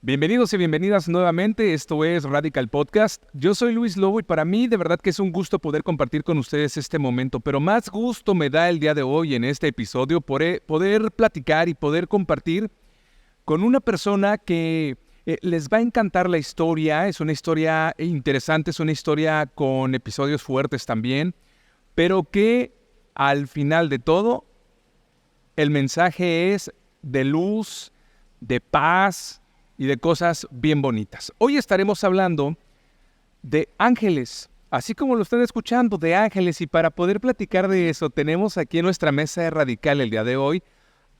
Bienvenidos y bienvenidas nuevamente, esto es Radical Podcast. Yo soy Luis Lobo y para mí de verdad que es un gusto poder compartir con ustedes este momento, pero más gusto me da el día de hoy en este episodio poder platicar y poder compartir con una persona que les va a encantar la historia. Es una historia interesante, es una historia con episodios fuertes también, pero que al final de todo el mensaje es de luz, de paz y de cosas bien bonitas. Hoy estaremos hablando de ángeles, así como lo están escuchando, de ángeles. Y para poder platicar de eso, tenemos aquí en nuestra mesa de Radical el día de hoy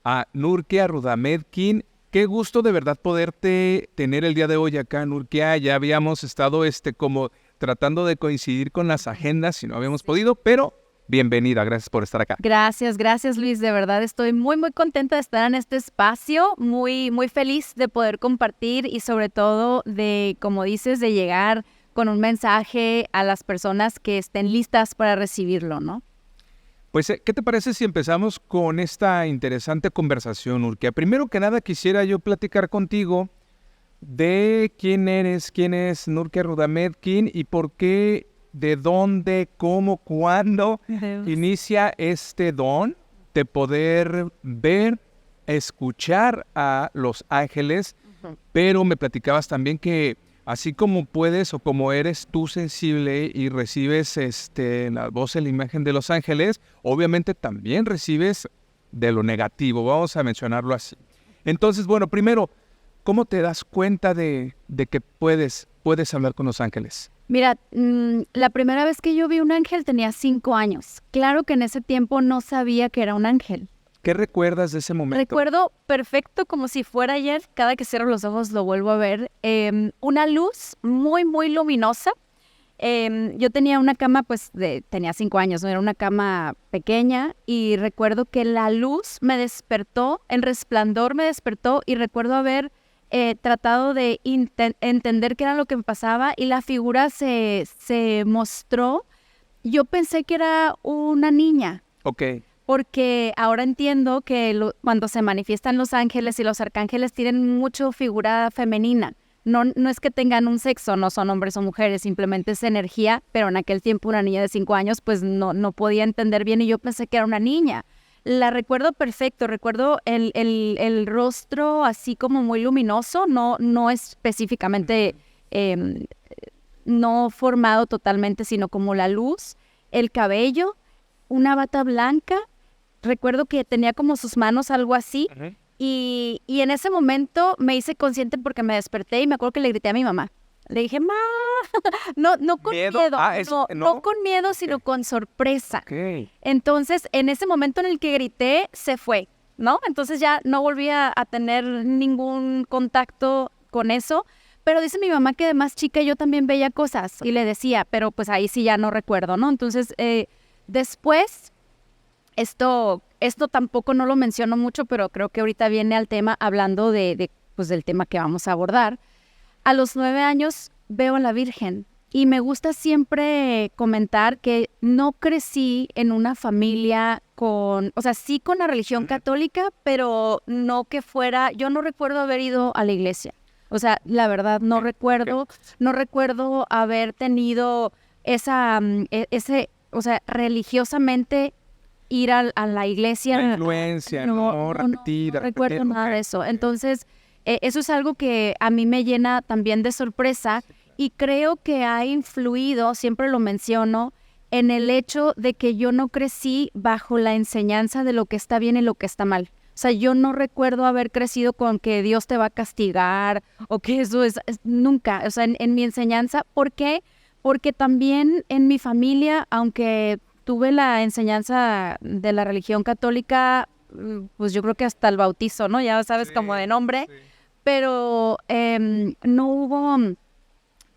a Nurkia Rudamedkin. Qué gusto de verdad poderte tener el día de hoy acá, Nurkia. Ya habíamos estado como tratando de coincidir con las agendas y no habíamos podido, pero bienvenida, gracias por estar acá. Gracias Luis, de verdad estoy muy contenta de estar en este espacio, muy feliz de poder compartir y sobre todo de, como dices, de llegar con un mensaje a las personas que estén listas para recibirlo, ¿no? Pues, ¿qué te parece si empezamos con esta interesante conversación, Nurkia? Primero que nada quisiera yo platicar contigo de quién es Nurkia Rudamedkin y por qué, de dónde, cómo, cuándo inicia este don de poder ver, escuchar a los ángeles. Pero me platicabas también que así como puedes o como eres tú sensible y recibes la voz y la imagen de los ángeles, obviamente también recibes de lo negativo, vamos a mencionarlo así. Entonces, bueno, primero, ¿cómo te das cuenta de que puedes hablar con los ángeles? Mira, la primera vez que yo vi un ángel tenía 5 años. Claro que en ese tiempo no sabía que era un ángel. ¿Qué recuerdas de ese momento? Recuerdo perfecto, como si fuera ayer. Cada que cierro los ojos lo vuelvo a ver. Una luz muy luminosa. Yo tenía una cama, tenía 5 años, ¿no? Era una cama pequeña y recuerdo que la luz me despertó, el resplandor me despertó y recuerdo haber tratado de entender qué era lo que me pasaba y la figura se mostró. Yo pensé que era una niña. Ok. Porque ahora entiendo que cuando se manifiestan los ángeles y los arcángeles tienen mucho figura femenina. No es que tengan un sexo, no son hombres o mujeres, simplemente es energía, pero en aquel tiempo una niña de 5 años pues no podía entender bien y yo pensé que era una niña. La recuerdo perfecto, recuerdo el rostro así como muy luminoso, no específicamente, no formado totalmente, sino como la luz, el cabello, una bata blanca. Recuerdo que tenía como sus manos, algo así, y en ese momento me hice consciente porque me desperté y me acuerdo que le grité a mi mamá. Le dije, "Ma", no con miedo, no con miedo, sino con sorpresa. Okay. Entonces, en ese momento en el que grité, se fue, ¿no? Entonces ya no volví a tener ningún contacto con eso, pero dice mi mamá que de más chica yo también veía cosas y le decía, pero pues ahí sí ya no recuerdo, ¿no? Entonces, después... Esto tampoco no lo menciono mucho, pero creo que ahorita viene al tema hablando del tema que vamos a abordar. A los 9 años veo a la Virgen y me gusta siempre comentar que no crecí en una familia sí con la religión católica, pero no que fuera, yo no recuerdo haber ido a la iglesia. O sea, la verdad no recuerdo haber tenido religiosamente ir a la iglesia. La influencia, no recuerdo nada de eso. Entonces, eso es algo que a mí me llena también de sorpresa y creo que ha influido, siempre lo menciono, en el hecho de que yo no crecí bajo la enseñanza de lo que está bien y lo que está mal. O sea, yo no recuerdo haber crecido con que Dios te va a castigar o que eso es nunca. O sea, en mi enseñanza, ¿por qué? Porque también en mi familia, aunque tuve la enseñanza de la religión católica, pues yo creo que hasta el bautizo, ¿no? Ya sabes, como de nombre, pero no hubo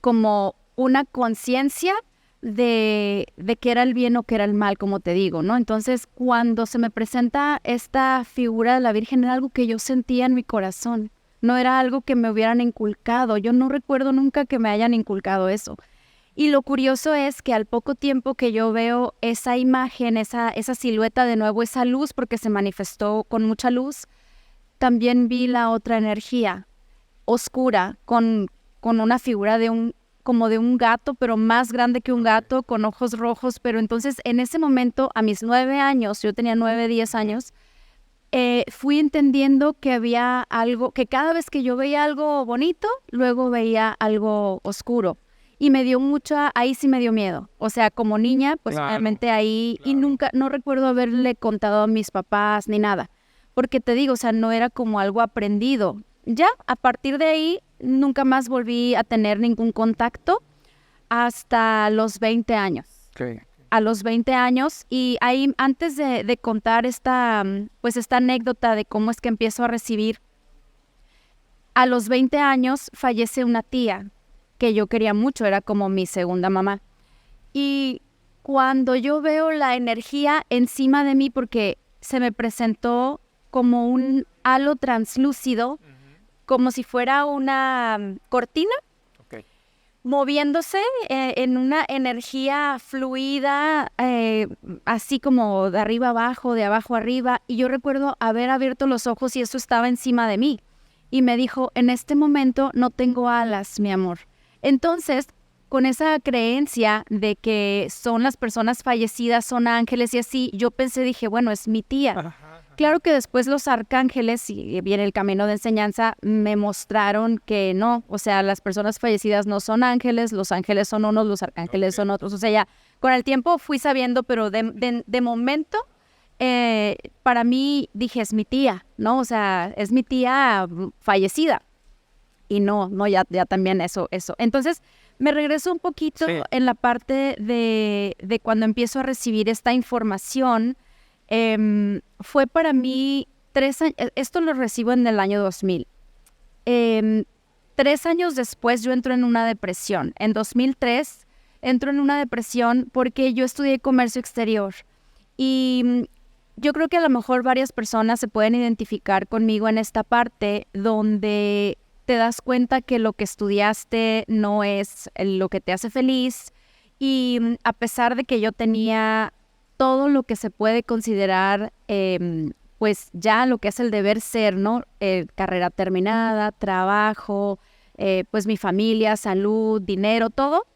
como una conciencia de qué era el bien o qué era el mal, como te digo, ¿no? Entonces, cuando se me presenta esta figura de la Virgen, era algo que yo sentía en mi corazón, no era algo que me hubieran inculcado. Yo no recuerdo nunca que me hayan inculcado eso. Y lo curioso es que al poco tiempo que yo veo esa imagen, esa silueta de nuevo, esa luz, porque se manifestó con mucha luz, también vi la otra energía. oscura con una figura como de un gato, pero más grande que un gato, con ojos rojos. Pero entonces en ese momento, a mis 9 años, yo tenía 9, 10 años, fui entendiendo que había algo, que cada vez que yo veía algo bonito, luego veía algo oscuro. Y me dio ahí sí me dio miedo. O sea, como niña, pues realmente ahí, y nunca, no recuerdo haberle contado a mis papás ni nada. Porque te digo, o sea, no era como algo aprendido. Ya, a partir de ahí, nunca más volví a tener ningún contacto hasta los 20 años. Okay. A los 20 años, y ahí, antes de contar esta anécdota de cómo es que empiezo a recibir, a los 20 años fallece una tía que yo quería mucho, era como mi segunda mamá. Y cuando yo veo la energía encima de mí, porque se me presentó como un halo translúcido, como si fuera una cortina, moviéndose en una energía fluida, así como de arriba abajo, de abajo arriba. Y yo recuerdo haber abierto los ojos y eso estaba encima de mí. Y me dijo, en este momento no tengo alas, mi amor. Entonces, con esa creencia de que son las personas fallecidas, son ángeles y así, yo dije, bueno, es mi tía. Claro que después los arcángeles, y viene el camino de enseñanza, me mostraron que no, o sea, las personas fallecidas no son ángeles, los ángeles son unos, los arcángeles son otros. O sea, ya con el tiempo fui sabiendo, pero de momento, para mí dije, es mi tía, ¿no? O sea, es mi tía fallecida. Y no, ya también eso. Entonces, me regreso un poquito en la parte de cuando empiezo a recibir esta información. Fue para mí 3 años, esto lo recibo en el año 2000. 3 años después yo entro en una depresión. En 2003 entro en una depresión porque yo estudié comercio exterior. Y yo creo que a lo mejor varias personas se pueden identificar conmigo en esta parte donde te das cuenta que lo que estudiaste no es lo que te hace feliz. Y a pesar de que yo tenía todo lo que se puede considerar, pues ya lo que es el deber ser, ¿no? Carrera terminada, trabajo, pues mi familia, salud, dinero, todo.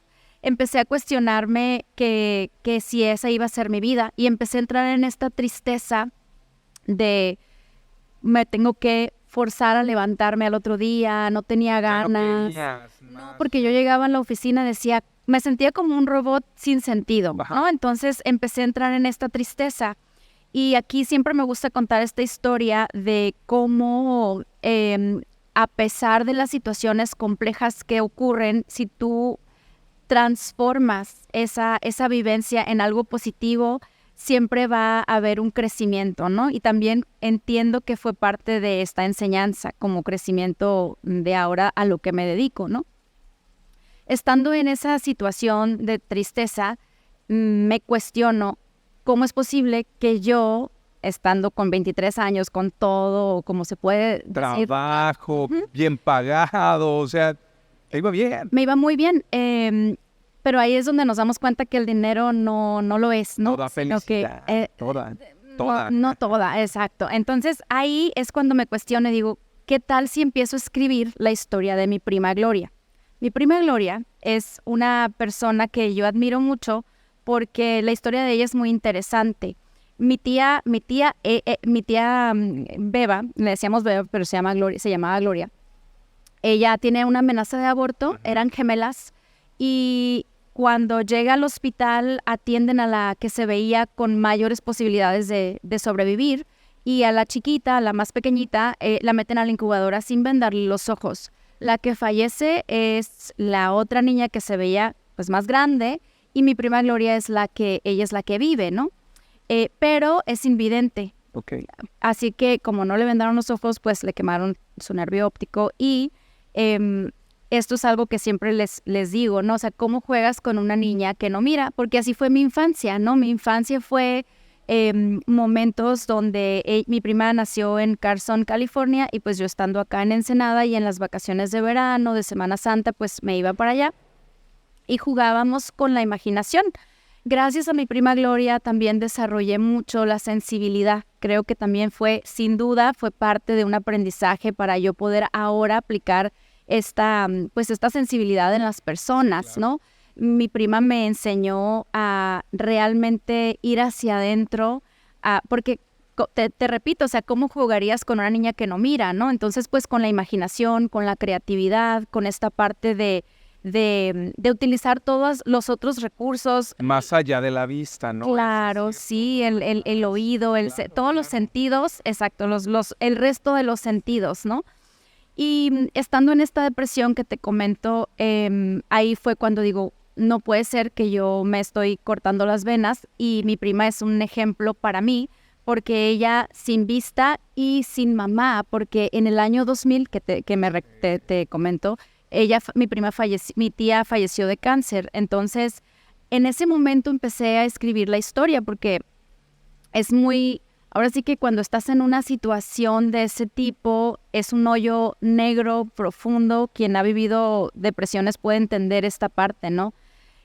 Empecé a cuestionarme que si esa iba a ser mi vida. Y empecé a entrar en esta tristeza de me tengo que forzar a levantarme al otro día, no tenía ganas. No, porque yo llegaba a la oficina y decía, me sentía como un robot sin sentido, ¿no? Entonces empecé a entrar en esta tristeza. Y aquí siempre me gusta contar esta historia de cómo, a pesar de las situaciones complejas que ocurren, si tú transformas esa vivencia en algo positivo, siempre va a haber un crecimiento, ¿no? Y también entiendo que fue parte de esta enseñanza como crecimiento de ahora a lo que me dedico, ¿no? Estando en esa situación de tristeza, me cuestiono cómo es posible que yo, estando con 23 años, con todo, como se puede decir, trabajo, bien pagado, o sea, te iba bien. Me iba muy bien, pero ahí es donde nos damos cuenta que el dinero no lo es, ¿no? Toda felicidad, toda. No toda, exacto. Entonces ahí es cuando me cuestiono y digo, ¿qué tal si empiezo a escribir la historia de mi prima Gloria? Mi prima Gloria es una persona que yo admiro mucho porque la historia de ella es muy interesante. Mi tía Beba, le decíamos Beba, pero se llamaba Gloria. Ella tiene una amenaza de aborto, eran gemelas, y cuando llega al hospital atienden a la que se veía con mayores posibilidades de sobrevivir, y a la chiquita, a la más pequeñita, la meten a la incubadora sin vendarle los ojos. La que fallece es la otra niña que se veía pues más grande, y mi prima Gloria ella es la que vive, ¿no? Pero es invidente. Okay. Así que como no le vendaron los ojos, pues le quemaron su nervio óptico. Y esto es algo que siempre les digo, ¿no? O sea, ¿cómo juegas con una niña que no mira? Porque así fue mi infancia, ¿no? Mi infancia fue momentos donde mi prima nació en Carson, California, y pues yo estando acá en Ensenada, y en las vacaciones de verano, de Semana Santa, pues me iba para allá y jugábamos con la imaginación. gracias a mi prima Gloria también desarrollé mucho la sensibilidad. Creo que también sin duda, fue parte de un aprendizaje para yo poder ahora aplicar esta sensibilidad en las personas, ¿no? Mi prima me enseñó a realmente ir hacia adentro, porque te repito, o sea, ¿cómo jugarías con una niña que no mira, no? Entonces, pues con la imaginación, con la creatividad, con esta parte de utilizar todos los otros recursos. Más allá de la vista, ¿no? Claro, sí, el oído, todos los sentidos, exacto, el resto de los sentidos, ¿no? Y estando en esta depresión que te comento, ahí fue cuando digo, no puede ser que yo me estoy cortando las venas, y mi prima es un ejemplo para mí, porque ella sin vista y sin mamá, porque en el año 2000, que te comento, mi tía falleció de cáncer. Entonces, en ese momento empecé a escribir la historia, porque ahora sí que cuando estás en una situación de ese tipo, es un hoyo negro, profundo. Quien ha vivido depresiones puede entender esta parte, ¿no?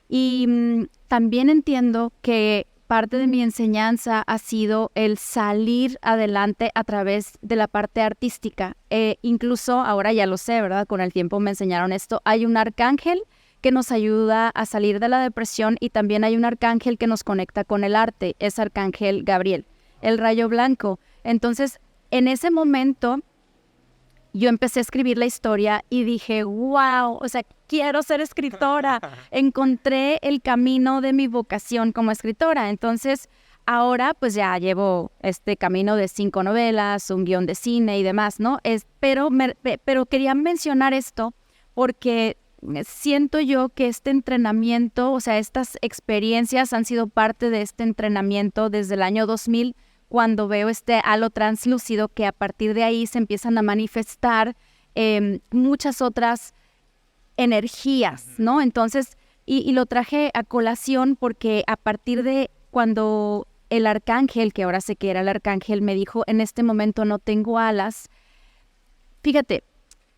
Y también entiendo que parte de mi enseñanza ha sido el salir adelante a través de la parte artística. Incluso ahora ya lo sé, ¿verdad? Con el tiempo me enseñaron esto. Hay un arcángel que nos ayuda a salir de la depresión, y también hay un arcángel que nos conecta con el arte. Es Arcángel Gabriel, el rayo blanco. Entonces, en ese momento, yo empecé a escribir la historia y dije, wow, o sea, quiero ser escritora. Encontré el camino de mi vocación como escritora. Entonces, ahora pues ya llevo este camino de 5 novelas, un guión de cine y demás, ¿no? Pero quería mencionar esto porque siento yo que este entrenamiento, o sea, estas experiencias han sido parte de este entrenamiento desde el año 2000, cuando veo este halo translúcido, que a partir de ahí se empiezan a manifestar muchas otras energías, ¿no? Entonces, y lo traje a colación porque a partir de cuando el arcángel, que ahora sé que era el arcángel, me dijo, en este momento no tengo alas. Fíjate,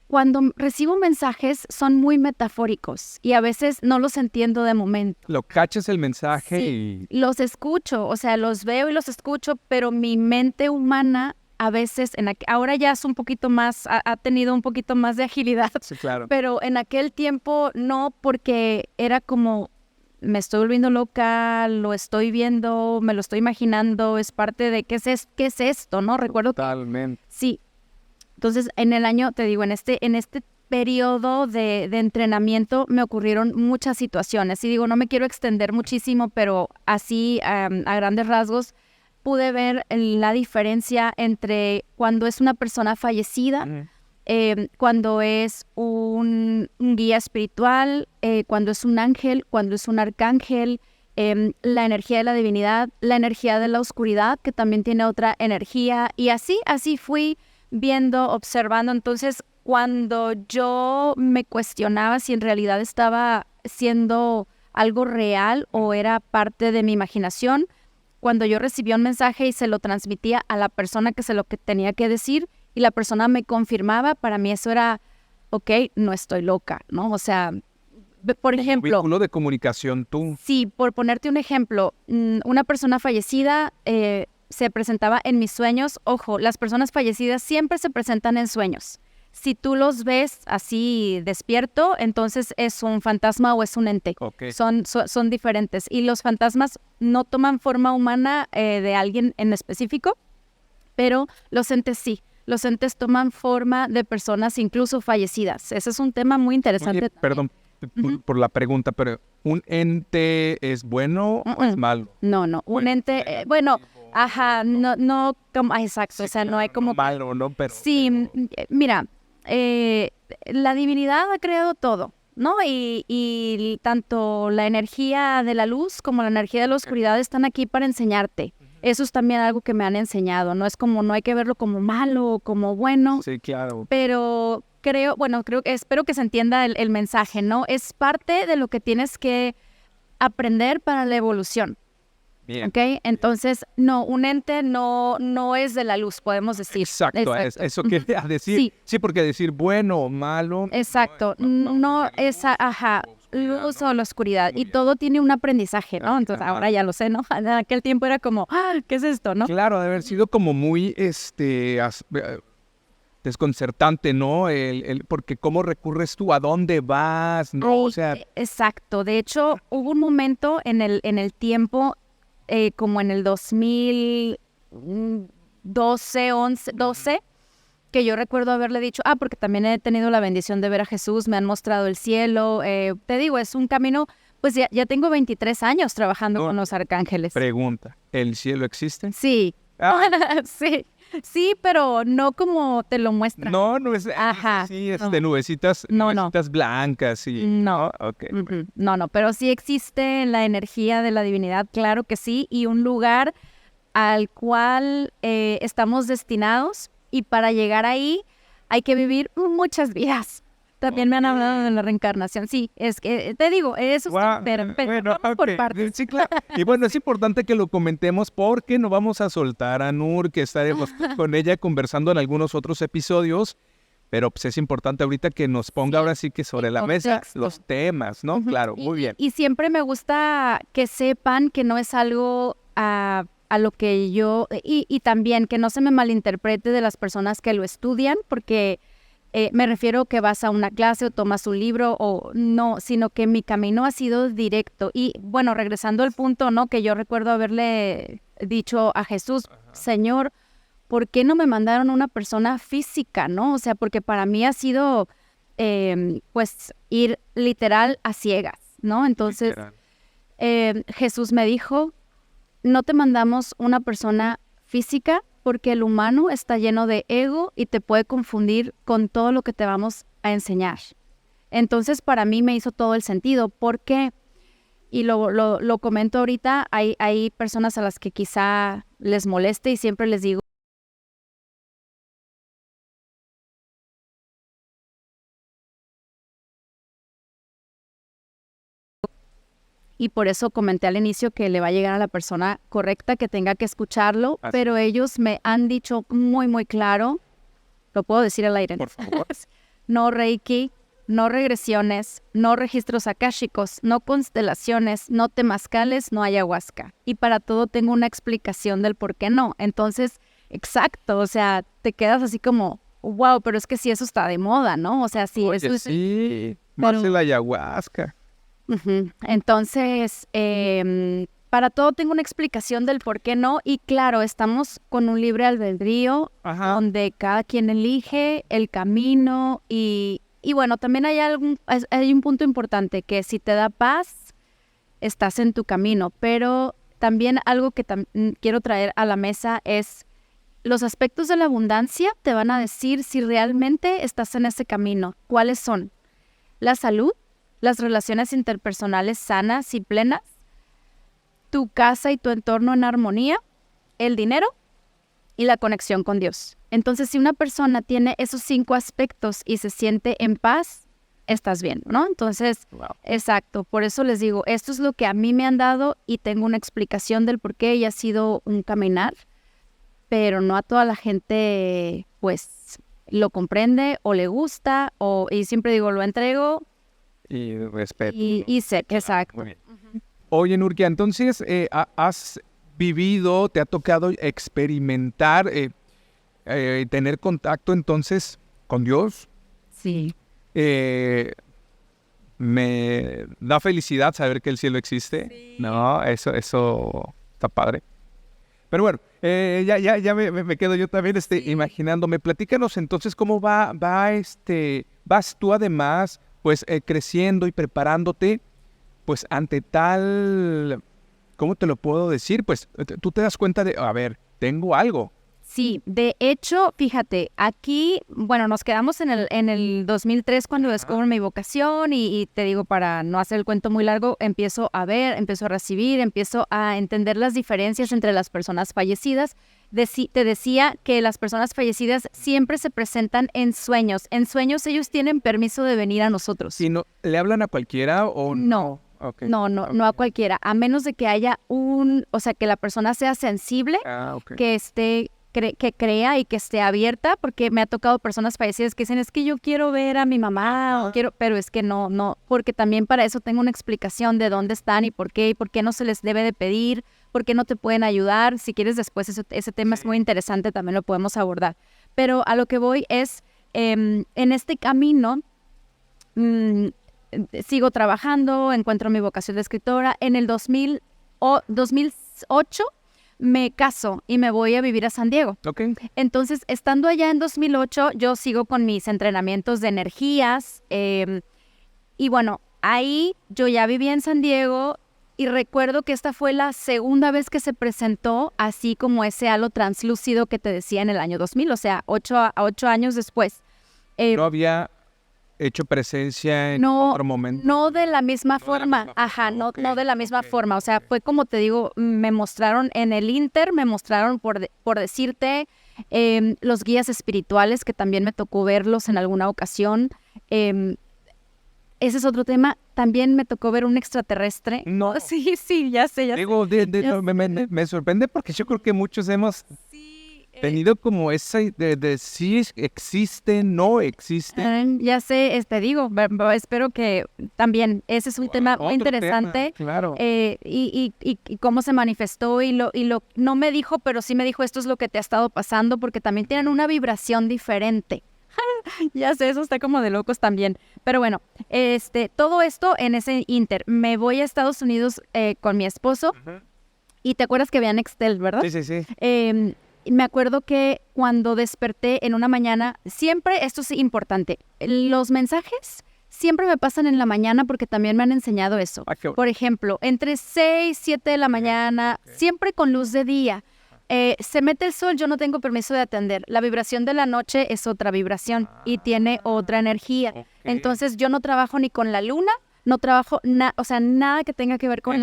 cuando recibo mensajes son muy metafóricos y a veces no los entiendo de momento. Lo cachas el mensaje Sí, y... los escucho, o sea, los veo y los escucho, pero mi mente humana a veces, ahora ya es un poquito más, ha tenido un poquito más de agilidad, Sí, claro. pero en aquel tiempo no, porque era como, me estoy volviendo loca, lo estoy viendo, me lo estoy imaginando, es parte de qué es esto, ¿no? Recuerdo que Totalmente. sí. Entonces, en el año, te digo, en este periodo de entrenamiento me ocurrieron muchas situaciones. Y digo, no me quiero extender muchísimo, pero así, a grandes rasgos, pude ver la diferencia entre cuando es una persona fallecida, cuando es un guía espiritual, cuando es un ángel, cuando es un arcángel, la energía de la divinidad, la energía de la oscuridad, que también tiene otra energía. Y así fui viendo, observando. Entonces, cuando yo me cuestionaba si en realidad estaba siendo algo real o era parte de mi imaginación, cuando yo recibía un mensaje y se lo transmitía a la persona que que tenía que decir, y la persona me confirmaba, para mí eso era, ok, no estoy loca, ¿no? O sea, por ejemplo... Vínculo de comunicación tú. Sí, por ponerte un ejemplo, una persona fallecida se presentaba en mis sueños. Ojo, las personas fallecidas siempre se presentan en sueños. Si tú los ves así despierto, entonces es un fantasma o es un ente. Okay. Son diferentes. Y los fantasmas no toman forma humana de alguien en específico, pero los entes sí. Los entes toman forma de personas incluso fallecidas. Ese es un tema muy interesante. Oye, perdón por la pregunta, pero ¿un ente es bueno o es malo? No, un ente, ajá, no, exacto, sí, o sea, claro, no hay como... malo, ¿no? Pero, sí, mira, la divinidad ha creado todo, ¿no? Y tanto la energía de la luz como la energía de la oscuridad están aquí para enseñarte. Eso es también algo que me han enseñado, no es como, no hay que verlo como malo o como bueno. Sí, claro. Pero espero que se entienda el mensaje, ¿no? Es parte de lo que tienes que aprender para la evolución. Bien. ¿Ok? Entonces, no, un ente no es de la luz, podemos decir. Exacto. Eso quería decir. Sí, porque decir bueno o malo... Exacto, no es, ajá, luz o la oscuridad. Y todo tiene un aprendizaje, ¿no? Entonces ahora ya lo sé, ¿no? En aquel tiempo era como, ¿qué es esto, no? Claro, de haber sido como muy desconcertante, ¿no? Porque cómo recurres tú, a dónde vas, ¿no? O sea, exacto. De hecho, hubo un momento en el tiempo, como en el 2012, 12, que yo recuerdo haberle dicho, porque también he tenido la bendición de ver a Jesús, me han mostrado el cielo. Te digo, es un camino, pues ya tengo 23 años trabajando con los arcángeles. Pregunta, ¿el cielo existe? Sí, sí, pero no como te lo muestran. No es de nubecitas blancas y... No. Okay. No, pero sí existe la energía de la divinidad, claro que sí, y un lugar al cual estamos destinados, y para llegar ahí hay que vivir muchas vidas. También me han hablado de la reencarnación. Sí, es que te digo, eso pero vamos por partes. Sí, claro. Y bueno, es importante que lo comentemos porque no vamos a soltar a Nur, que estaremos con ella conversando en algunos otros episodios, pero pues es importante ahorita que nos ponga ahora sí que sobre la mesa los temas, ¿no? Claro, muy bien. Y siempre me gusta que sepan que no es algo a lo que yo... Y también que no se me malinterprete de las personas que lo estudian, porque... me refiero que vas a una clase o tomas un libro o no, sino que mi camino ha sido directo. Y bueno, regresando al punto, ¿no? Que yo recuerdo haberle dicho a Jesús, Señor, ¿por qué no me mandaron una persona física, no? O sea, porque para mí ha sido, pues, ir literal a ciegas, ¿no? Entonces, Jesús me dijo, no te mandamos una persona física, porque el humano está lleno de ego y te puede confundir con todo lo que te vamos a entonces, para mí me hizo todo el sentido, porque, y lo comento ahorita, hay personas a las que quizá les moleste y siempre les digo, y por eso comenté al inicio que le va a llegar a la persona correcta que tenga que escucharlo, pero ellos me han dicho muy, muy claro, lo puedo decir al aire, por favor, no Reiki, no regresiones, no registros akáshicos, no constelaciones, no temazcales, no ayahuasca. Y para todo tengo una explicación del por qué no. Entonces, exacto, o sea, te quedas así como, wow, pero es que sí, eso está de moda, ¿no? O sea, sí, oye, eso es... sí, más el ayahuasca. Entonces, para todo tengo una explicación del por qué no, y claro, estamos con un libre albedrío, donde cada quien elige el camino, y bueno, también hay un punto importante, que si te da paz, estás en tu camino, pero también algo que quiero traer a la mesa es, los aspectos de la abundancia te van a decir si realmente estás en ese camino. ¿Cuáles son? La salud, las relaciones interpersonales sanas y plenas, tu casa y tu entorno en armonía, el dinero y la conexión con Dios. Entonces, si una persona tiene esos 5 aspectos y se siente en paz, estás bien, ¿no? Entonces, exacto, por eso les digo, esto es lo que a mí me han dado y tengo una explicación del por qué, y ha sido un caminar, pero no a toda la gente, pues, lo comprende o le gusta, y siempre digo, lo entrego. Y respeto. Y sé, exacto. Muy bien. Oye, Nurkia, entonces, ¿has vivido, te ha tocado experimentar, tener contacto entonces con Dios? Sí. Me da felicidad saber que el cielo existe. Sí. No, eso está padre. Pero bueno, ya me quedo yo también imaginándome. Platícanos entonces cómo vas tú además, pues creciendo y preparándote, pues ante tal, ¿cómo te lo puedo decir? Pues tú te das cuenta de, a ver, tengo algo. Sí, de hecho, fíjate, aquí, bueno, nos quedamos en el 2003 cuando descubro mi vocación, y te digo, para no hacer el cuento muy largo, empiezo a recibir, empiezo a entender las diferencias entre las personas fallecidas. Te decía que las personas fallecidas siempre se presentan en sueños. En sueños ellos tienen permiso de venir a nosotros. ¿Y no le hablan a cualquiera o no? Okay. No a cualquiera, a menos de que haya o sea, que la persona sea sensible, que esté que crea y que esté abierta, porque me ha tocado personas fallecidas que dicen, es que yo quiero ver a mi mamá, o quiero, pero es que no, porque también para eso tengo una explicación de dónde están y por qué no se les debe de pedir, por qué no te pueden ayudar. Si quieres después ese tema es muy interesante, también lo podemos abordar. Pero a lo que voy es, en este camino, sigo trabajando, encuentro mi vocación de escritora. En el 2008 me caso y me voy a vivir a San Diego. Okay. Entonces, estando allá en 2008, yo sigo con mis entrenamientos de energías. Y bueno, ahí yo ya vivía en San Diego y recuerdo que esta fue la segunda vez que se presentó así como ese halo translúcido que te decía en el año 2000, o sea, 8 años después. ¿No había hecho presencia en otro momento? No de la misma forma, no de la misma forma, o sea, fue como te digo, me mostraron en el Inter, me mostraron por decirte, los guías espirituales, que también me tocó verlos en alguna ocasión. Ese es otro tema, también me tocó ver un extraterrestre. No. Sí, ya sé. Digo, me sorprende porque yo creo que muchos hemos tenido como esa de si existen, no existen. Ya sé, digo, espero que también ese es un tema muy interesante. Tema, claro. Y cómo se manifestó y no me dijo, pero sí me dijo, esto es lo que te ha estado pasando, porque también tienen una vibración diferente. Ya sé, eso está como de locos también. Pero bueno, todo esto en ese Inter. Me voy a Estados Unidos con mi esposo. Uh-huh. Y te acuerdas que había Nextel, ¿verdad? Sí. Me acuerdo que cuando desperté en una mañana, siempre, esto es importante, los mensajes siempre me pasan en la mañana porque también me han enseñado eso. Por ejemplo, entre 6, 7 de la mañana, siempre con luz de día. Se mete el sol, yo no tengo permiso de atender. La vibración de la noche es otra vibración y tiene otra energía. Okay. Entonces yo no trabajo ni con la luna, no trabajo nada que tenga que ver con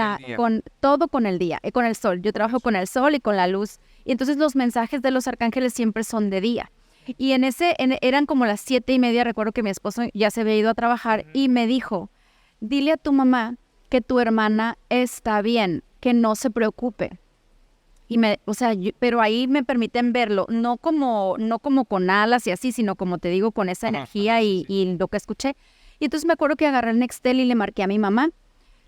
todo con el día, con el sol. Yo trabajo con el sol y con la luz. Y entonces los mensajes de los arcángeles siempre son de día. Y eran como las 7:30, recuerdo que mi esposo ya se había ido a trabajar y me dijo, dile a tu mamá que tu hermana está bien, que no se preocupe. Pero ahí me permiten verlo, no como con alas y así, sino como te digo, con esa energía y lo que escuché. Y entonces me acuerdo que agarré el Nextel y le marqué a mi mamá.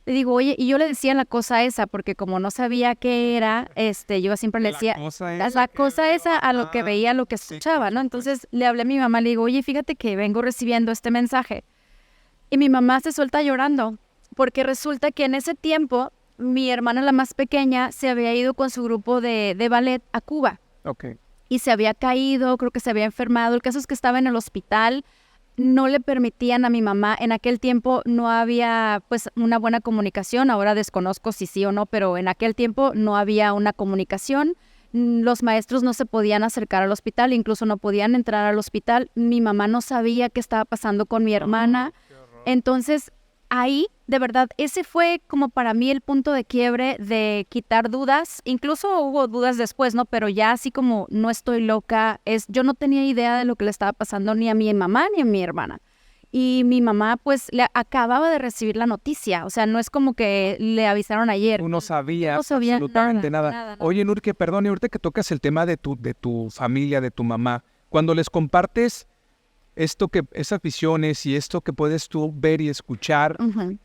Le digo, oye, y yo le decía la cosa esa, porque como no sabía qué era, yo siempre le decía, la cosa esa a lo que veía, a lo que escuchaba, ¿no? Entonces le hablé a mi mamá, le digo, oye, fíjate que vengo recibiendo este mensaje. Y mi mamá se suelta llorando, porque resulta que en ese tiempo, mi hermana, la más pequeña, se había ido con su grupo de ballet a Cuba. Okay. Y se había caído, creo que se había enfermado. El caso es que estaba en el hospital. No le permitían a mi mamá, en aquel tiempo no había pues una buena comunicación, ahora desconozco si sí o no, pero en aquel tiempo no había una comunicación, los maestros no se podían acercar al hospital, incluso no podían entrar al hospital, mi mamá no sabía qué estaba pasando con mi hermana, entonces ahí, de verdad, ese fue como para mí el punto de quiebre de quitar dudas, incluso hubo dudas después, ¿no? Pero ya así como no estoy loca, yo no tenía idea de lo que le estaba pasando ni a mi mamá ni a mi hermana. Y mi mamá, pues, le acababa de recibir la noticia, o sea, no es como que le avisaron ayer. No sabía absolutamente nada. Oye, Nurke, perdón, y ahorita que tocas el tema de tu familia, de tu mamá, cuando les compartes esas visiones y esto que puedes tú ver y escuchar, uh-huh.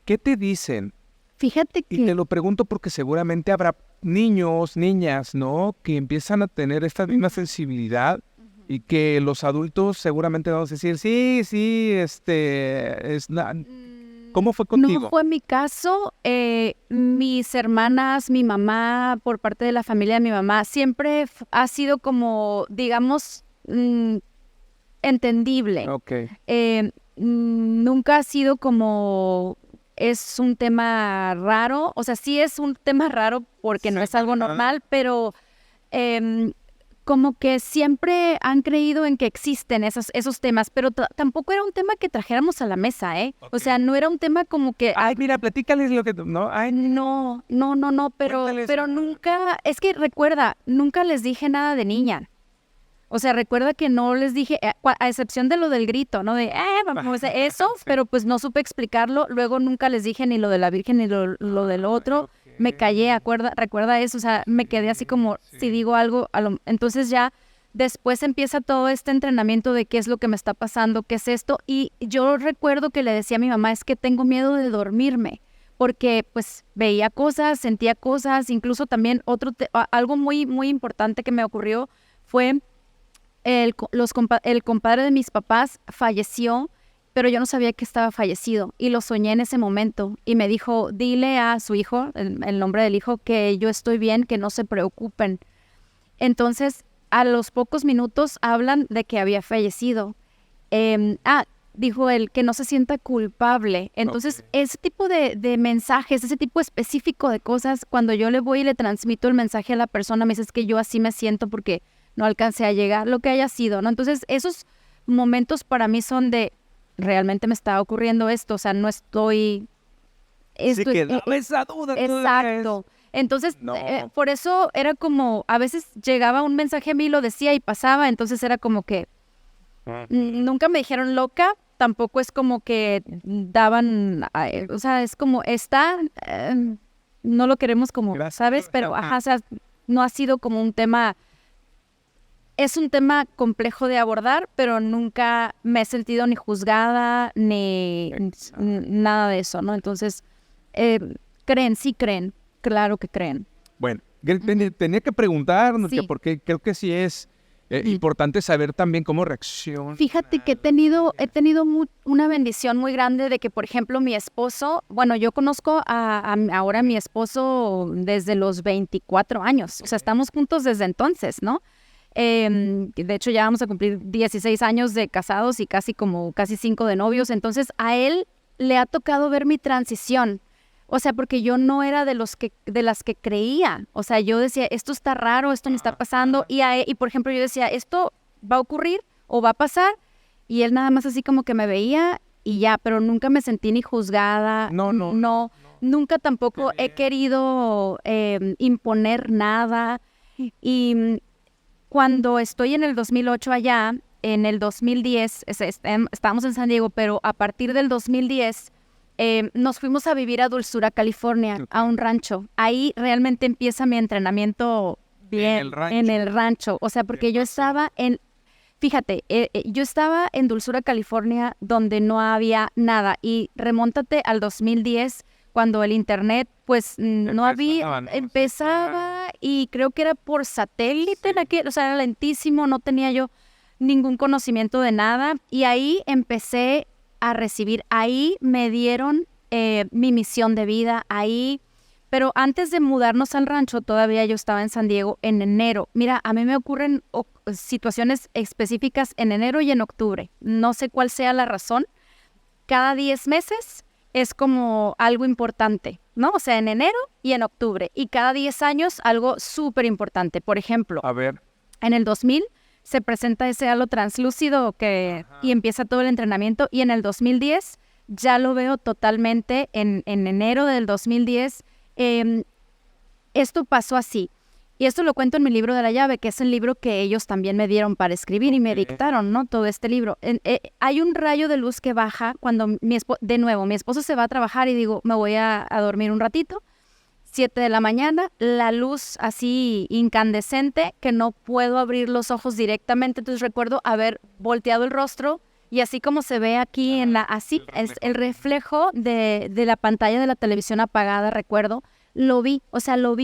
¿Qué te dicen? Fíjate que... Y te lo pregunto porque seguramente habrá niños, niñas, ¿no? Que empiezan a tener esta misma sensibilidad uh-huh. Y que los adultos seguramente vamos a decir, sí, ¿Cómo fue contigo? No fue mi caso. Mis hermanas, mi mamá, por parte de la familia de mi mamá, siempre ha sido como, digamos... entendible. Okay. Nunca ha sido como es un tema raro, o sea, sí es un tema raro porque no es algo normal, pero como que siempre han creído en que existen esos temas, pero tampoco era un tema que trajéramos a la mesa, ¿eh? Okay. O sea, no era un tema como que... Ay, mira, platícales lo que... ¿no? Ay, no, pero nunca... Es que recuerda, nunca les dije nada de niña. O sea, recuerda que no les dije, a excepción de lo del grito, ¿no? De, eso, pero pues no supe explicarlo. Luego nunca les dije ni lo de la Virgen ni lo del otro. Okay. me callé, recuerda eso, o sea, me quedé así como, si digo algo, entonces ya después empieza todo este entrenamiento de qué es lo que me está pasando, qué es esto, y yo recuerdo que le decía a mi mamá, es que tengo miedo de dormirme, porque pues veía cosas, sentía cosas, incluso también algo muy, muy importante que me ocurrió fue el compadre de mis papás falleció, pero yo no sabía que estaba fallecido y lo soñé en ese momento y me dijo, dile a su hijo, el nombre del hijo, que yo estoy bien, que no se preocupen. Entonces, a los pocos minutos hablan de que había fallecido. Dijo él, que no se sienta culpable. Entonces, ese tipo de mensajes, ese tipo específico de cosas, cuando yo le voy y le transmito el mensaje a la persona, me dice, es que yo así me siento porque no alcancé a llegar, lo que haya sido, ¿no? Entonces, esos momentos para mí son de, realmente me está ocurriendo esto, o sea, no estoy... Sí, quedaba esa duda. Exacto. Entonces, por eso era como, a veces llegaba un mensaje a mí, lo decía y pasaba, entonces era como que nunca me dijeron loca, tampoco es como que daban, o sea, es como, no lo queremos como, gracias, ¿sabes? Pero, o sea, no ha sido como un tema... Es un tema complejo de abordar, pero nunca me he sentido ni juzgada, ni nada de eso, ¿no? Entonces, sí creen, claro que creen. Bueno, tenía que preguntar, porque creo que sí es importante saber también cómo reacciona. Fíjate que he tenido una bendición muy grande de que, por ejemplo, mi esposo, bueno, yo conozco ahora a mi esposo desde los 24 años, o sea, estamos juntos desde entonces, ¿no? De hecho ya vamos a cumplir 16 años de casados y casi 5 de novios, entonces a él le ha tocado ver mi transición, o sea, porque yo no era de las que creía, o sea, yo decía, esto está raro, esto me está pasando, y por ejemplo yo decía, esto va a ocurrir o va a pasar, y él nada más así como que me veía y ya, pero nunca me sentí ni juzgada, no, nunca tampoco he querido imponer nada, y cuando estoy en el 2008 allá, en el 2010, estábamos en San Diego, pero a partir del 2010 nos fuimos a vivir a Dulzura, California, a un rancho. Ahí realmente empieza mi entrenamiento bien en el rancho. O sea, porque yo estaba yo estaba en Dulzura, California, donde no había nada. Y remóntate al 2010, cuando el internet, pues, no había, empezaba, y creo que era por satélite, o sea, era lentísimo, no tenía yo ningún conocimiento de nada, y ahí empecé a recibir, ahí me dieron mi misión de vida, pero antes de mudarnos al rancho, todavía yo estaba en San Diego en enero. Mira, a mí me ocurren situaciones específicas en enero y en octubre, no sé cuál sea la razón, cada 10 meses es como algo importante, ¿no? O sea, en enero y en octubre. Y cada 10 años algo súper importante. Por ejemplo, en el 2000 se presenta ese halo translúcido y empieza todo el entrenamiento. Y en el 2010 ya lo veo totalmente, en enero del 2010. Esto pasó así. Y esto lo cuento en mi libro de la llave, que es el libro que ellos también me dieron para escribir y me dictaron, ¿no? Todo este libro. Hay un rayo de luz que baja cuando mi esposo se va a trabajar y digo, me voy a dormir un ratito. 7 de la mañana, la luz así incandescente que no puedo abrir los ojos directamente. Entonces recuerdo haber volteado el rostro y así como se ve aquí así, es el reflejo de la pantalla de la televisión apagada, recuerdo. Lo vi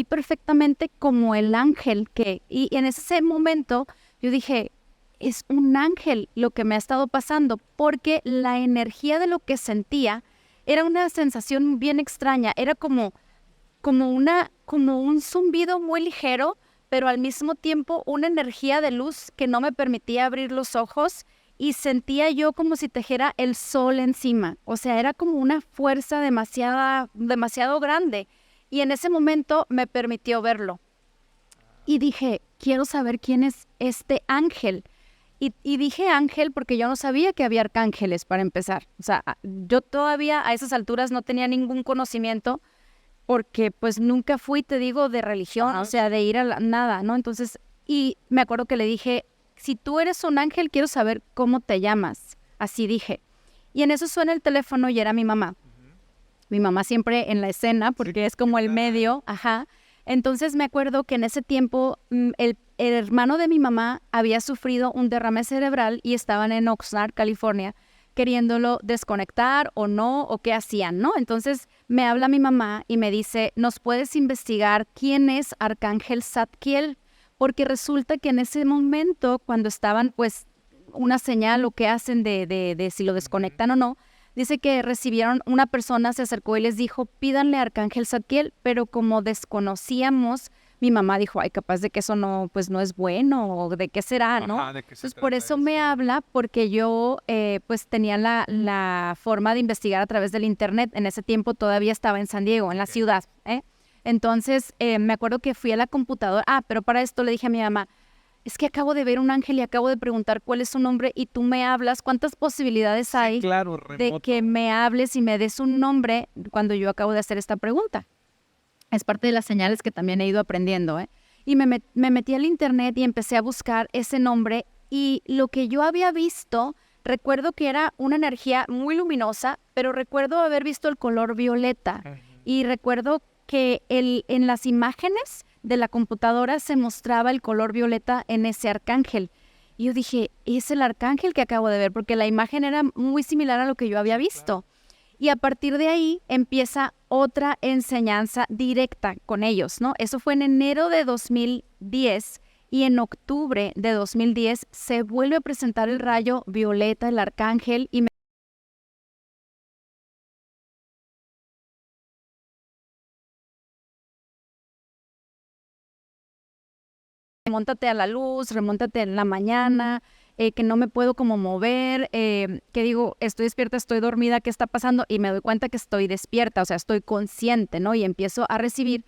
perfectamente como el ángel y en ese momento yo dije, es un ángel lo que me ha estado pasando, porque la energía de lo que sentía era una sensación bien extraña, era como un zumbido muy ligero, pero al mismo tiempo una energía de luz que no me permitía abrir los ojos, y sentía yo como si tejera el sol encima, o sea, era como una fuerza demasiado grande. Y en ese momento me permitió verlo. Y dije, quiero saber quién es este ángel. Y dije ángel porque yo no sabía que había arcángeles, para empezar. O sea, yo todavía a esas alturas no tenía ningún conocimiento, porque pues nunca fui, te digo, de religión, o sea, de ir a nada, ¿no? Entonces, y me acuerdo que le dije, si tú eres un ángel, quiero saber cómo te llamas. Así dije. Y en eso suena el teléfono y era mi mamá. Mi mamá siempre en la escena, porque es como el medio, ajá. Entonces me acuerdo que en ese tiempo el hermano de mi mamá había sufrido un derrame cerebral y estaban en Oxnard, California, queriéndolo desconectar o no, o qué hacían, ¿no? Entonces me habla mi mamá y me dice, ¿nos puedes investigar quién es Arcángel Zadkiel? Porque resulta que en ese momento, cuando estaban, pues, una señal o qué hacen de si lo desconectan o no, dice que recibieron, una persona se acercó y les dijo, pídanle a Arcángel Zadkiel, pero como desconocíamos, mi mamá dijo, ay, capaz de que eso no, pues no es bueno, o de qué será, ¿no? Ajá, ¿de qué se Entonces, por trata eso me habla, porque yo, pues, tenía la forma de investigar a través del internet. En ese tiempo todavía estaba en San Diego, en la ciudad, ¿eh? Entonces, me acuerdo que fui a la computadora. Pero para esto le dije a mi mamá, es que acabo de ver un ángel y acabo de preguntar cuál es su nombre y tú me hablas. ¿Cuántas posibilidades hay Claro, de remoto. que me hables y me des un nombre cuando yo acabo de hacer esta pregunta? Es parte de las señales que también he ido aprendiendo, ¿eh? Y me metí al internet y empecé a buscar ese nombre y lo que yo había visto, recuerdo que era una energía muy luminosa, pero recuerdo haber visto el color violeta y recuerdo que en las imágenes de la computadora se mostraba el color violeta en ese arcángel. Y yo dije, es el arcángel que acabo de ver, porque la imagen era muy similar a lo que yo había visto. Y a partir de ahí empieza otra enseñanza directa con ellos, ¿no? Eso fue en enero de 2010 y en octubre de 2010 se vuelve a presentar el rayo violeta, el arcángel, y remóntate a la luz, remóntate en la mañana, que no me puedo como mover, que digo, estoy despierta, estoy dormida, ¿qué está pasando? Y me doy cuenta que estoy despierta, o sea, estoy consciente, ¿no? Y empiezo a recibir.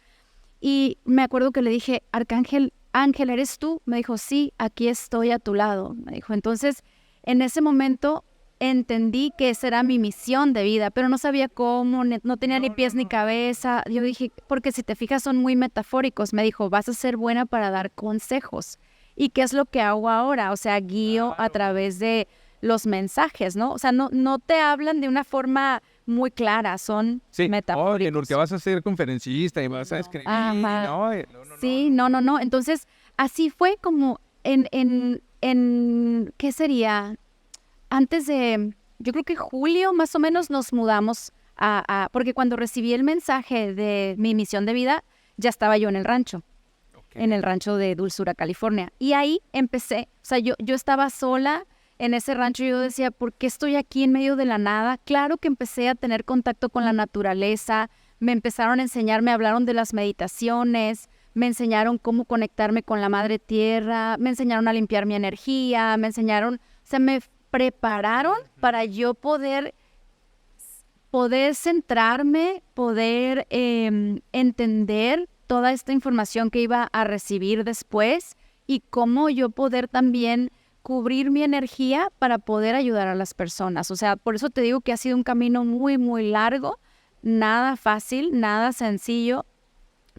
Y me acuerdo que le dije, Arcángel, Ángel, ¿eres tú? Me dijo, sí, aquí estoy a tu lado. Me dijo, entonces, en ese momento entendí que esa era mi misión de vida, pero no sabía cómo, no tenía ni pies ni cabeza. Yo dije, porque si te fijas son muy metafóricos. Me dijo, vas a ser buena para dar consejos. ¿Y qué es lo que hago ahora? O sea, guío a través de los mensajes, ¿no? O sea, no te hablan de una forma muy clara, son Sí, oye, metafóricos. Nurka, vas a ser conferencista y vas a escribir. Ajá. No, Sí, no. Entonces, así fue como ¿qué sería? Antes de, yo creo que julio más o menos nos mudamos porque cuando recibí el mensaje de mi misión de vida, ya estaba yo en el rancho. En el rancho de Dulzura, California. Y ahí empecé, o sea, yo estaba sola en ese rancho y yo decía, ¿por qué estoy aquí en medio de la nada? Claro que empecé a tener contacto con la naturaleza, me empezaron a enseñar, me hablaron de las meditaciones, me enseñaron cómo conectarme con la madre tierra, me enseñaron a limpiar mi energía, me enseñaron, o sea, me prepararon para yo poder centrarme, poder entender toda esta información que iba a recibir después y cómo yo poder también cubrir mi energía para poder ayudar a las personas. O sea, por eso te digo que ha sido un camino muy, muy largo, nada fácil, nada sencillo,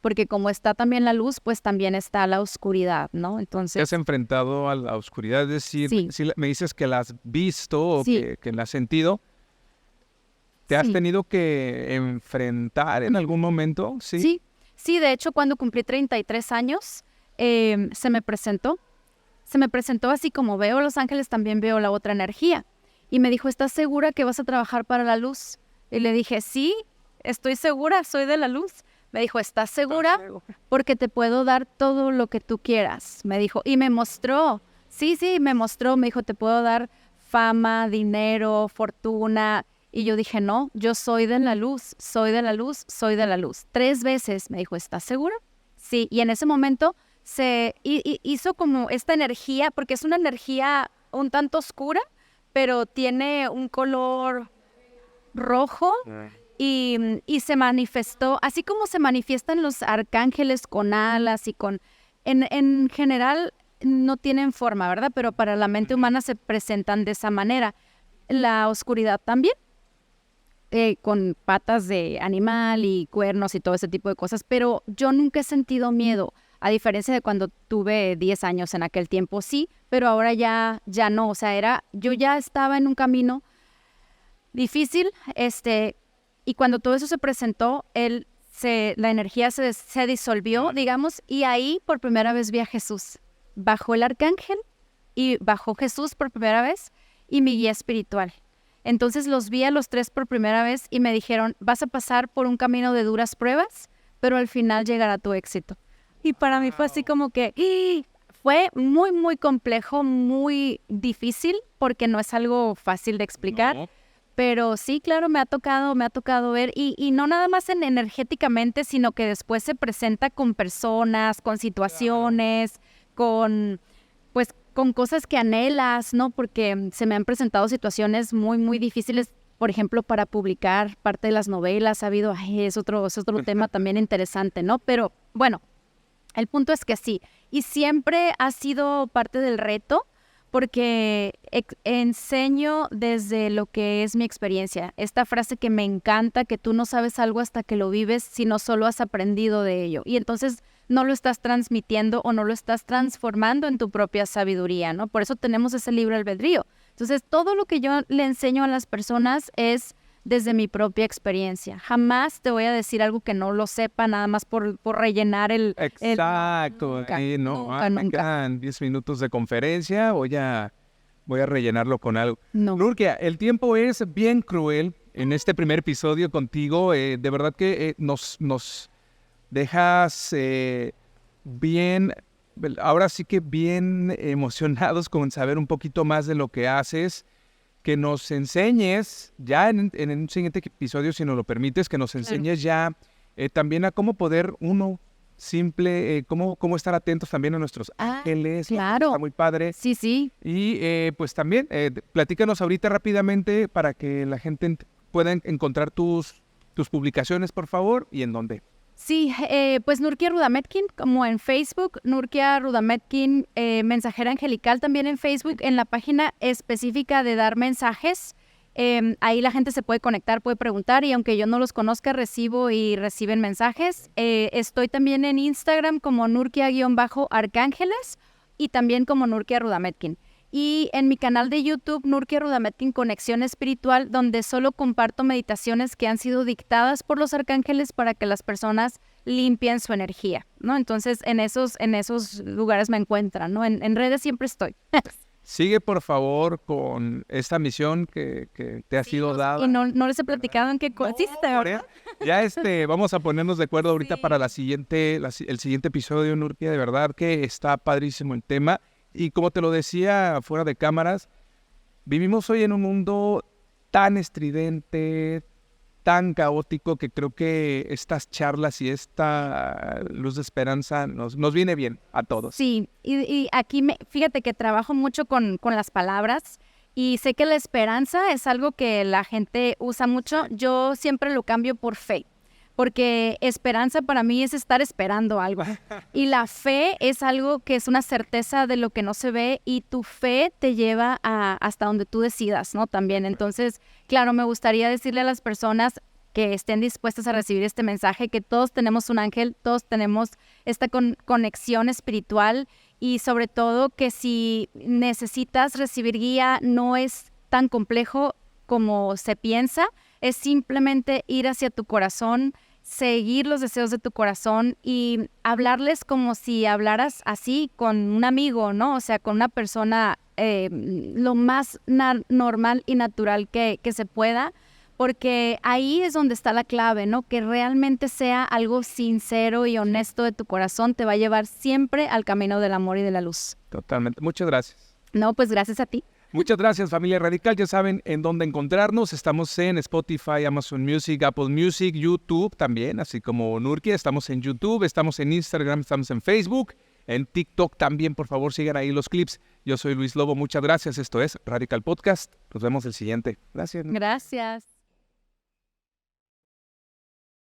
porque como está también la luz, pues también está la oscuridad, ¿no? ¿Te Entonces, has enfrentado a la oscuridad? Es decir, Sí. si me dices que la has visto o Sí. que la has sentido, ¿te has Sí. tenido que enfrentar en algún momento? Sí. Sí, de hecho, cuando cumplí 33 años, se me presentó así como veo a los ángeles, también veo la otra energía. Y me dijo, ¿estás segura que vas a trabajar para la luz? Y le dije, sí, estoy segura, soy de la luz. Me dijo, ¿estás segura? Porque te puedo dar todo lo que tú quieras. Me dijo, y me mostró, sí, me mostró, me dijo, te puedo dar fama, dinero, fortuna. Y yo dije, no, yo soy de la luz, soy de la luz, soy de la luz. 3 veces me dijo, ¿estás segura? Sí, y en ese momento se hizo como esta energía, porque es una energía un tanto oscura, pero tiene un color rojo y se manifestó, así como se manifiestan los arcángeles con alas y en general no tienen forma, ¿verdad? Pero para la mente humana se presentan de esa manera. La oscuridad también, con patas de animal y cuernos y todo ese tipo de cosas, pero yo nunca he sentido miedo, a diferencia de cuando tuve 10 años en aquel tiempo, sí, pero ahora ya no, o sea, yo ya estaba en un camino difícil, Y cuando todo eso se presentó, la energía se disolvió, digamos, y ahí por primera vez vi a Jesús. Bajó el arcángel y bajó Jesús por primera vez y mi guía espiritual. Entonces los vi a los tres por primera vez y me dijeron, vas a pasar por un camino de duras pruebas, pero al final llegará tu éxito. Y para mí fue así como que fue muy, muy complejo, muy difícil, porque no es algo fácil de explicar. No. Pero sí, claro, me ha tocado ver, y no nada más energéticamente, sino que después se presenta con personas, con situaciones, con cosas que anhelas, ¿no? Porque se me han presentado situaciones muy, muy difíciles, por ejemplo, para publicar parte de las novelas. Ha habido, es otro tema también interesante, ¿no? Pero bueno, el punto es que sí, y siempre ha sido parte del reto, porque enseño desde lo que es mi experiencia. Esta frase que me encanta, que tú no sabes algo hasta que lo vives, sino solo has aprendido de ello. Y entonces no lo estás transmitiendo o no lo estás transformando en tu propia sabiduría, ¿no? Por eso tenemos ese libre albedrío. Entonces, todo lo que yo le enseño a las personas es desde mi propia experiencia. Jamás te voy a decir algo que no lo sepa, nada más por rellenar el... Exacto. Me quedan 10 minutos de conferencia, voy a rellenarlo con algo. No. Nurkia, el tiempo es bien cruel en este primer episodio contigo. De verdad que nos dejas bien, ahora sí que bien emocionados con saber un poquito más de lo que haces. Que nos enseñes, ya en un siguiente episodio, si nos lo permites, que nos enseñes ya también a cómo poder cómo estar atentos también a nuestros ángeles. Claro. Está muy padre. Sí, sí. Y pues también, platícanos ahorita rápidamente para que la gente pueda encontrar tus publicaciones, por favor, y en dónde. Sí, pues Nurkia Rudametkin, como en Facebook, Nurkia Rudametkin, Mensajera Angelical también en Facebook, en la página específica de dar mensajes. Ahí la gente se puede conectar, puede preguntar, y aunque yo no los conozca, reciben mensajes. Estoy también en Instagram como Nurkia_Arcángeles y también como Nurkia Rudametkin. Y en mi canal de YouTube, Nurkia Rudametkin Conexión Espiritual, donde solo comparto meditaciones que han sido dictadas por los arcángeles para que las personas limpien su energía, ¿no? Entonces, en esos lugares me encuentran, ¿no? En redes siempre estoy. Sigue, por favor, con esta misión que te ha sido dada. Y no les he platicado en qué consiste, ¿verdad? Ya vamos a ponernos de acuerdo ahorita para el siguiente episodio, Nurkia. De verdad que está padrísimo el tema. Y como te lo decía fuera de cámaras, vivimos hoy en un mundo tan estridente, tan caótico, que creo que estas charlas y esta luz de esperanza nos viene bien a todos. Sí, y aquí fíjate que trabajo mucho con las palabras, y sé que la esperanza es algo que la gente usa mucho. Yo siempre lo cambio por fe, porque esperanza para mí es estar esperando algo. Y la fe es algo que es una certeza de lo que no se ve, y tu fe te lleva hasta donde tú decidas, ¿no? También. Entonces, claro, me gustaría decirle a las personas que estén dispuestas a recibir este mensaje, que todos tenemos un ángel, todos tenemos esta conexión espiritual, y sobre todo que si necesitas recibir guía, no es tan complejo como se piensa. Es simplemente ir hacia tu corazón, seguir los deseos de tu corazón y hablarles como si hablaras así con un amigo, ¿no? O sea, con una persona lo más normal y natural que se pueda, porque ahí es donde está la clave, ¿no? Que realmente sea algo sincero y honesto de tu corazón, te va a llevar siempre al camino del amor y de la luz. Totalmente. Muchas gracias. No, pues gracias a ti. Muchas gracias, familia Radical. Ya saben en dónde encontrarnos. Estamos en Spotify, Amazon Music, Apple Music, YouTube también, así como Nurkia. Estamos en YouTube, estamos en Instagram, estamos en Facebook, en TikTok también. Por favor, sigan ahí los clips. Yo soy Luis Lobo. Muchas gracias. Esto es Radical Podcast. Nos vemos el siguiente. Gracias. Gracias.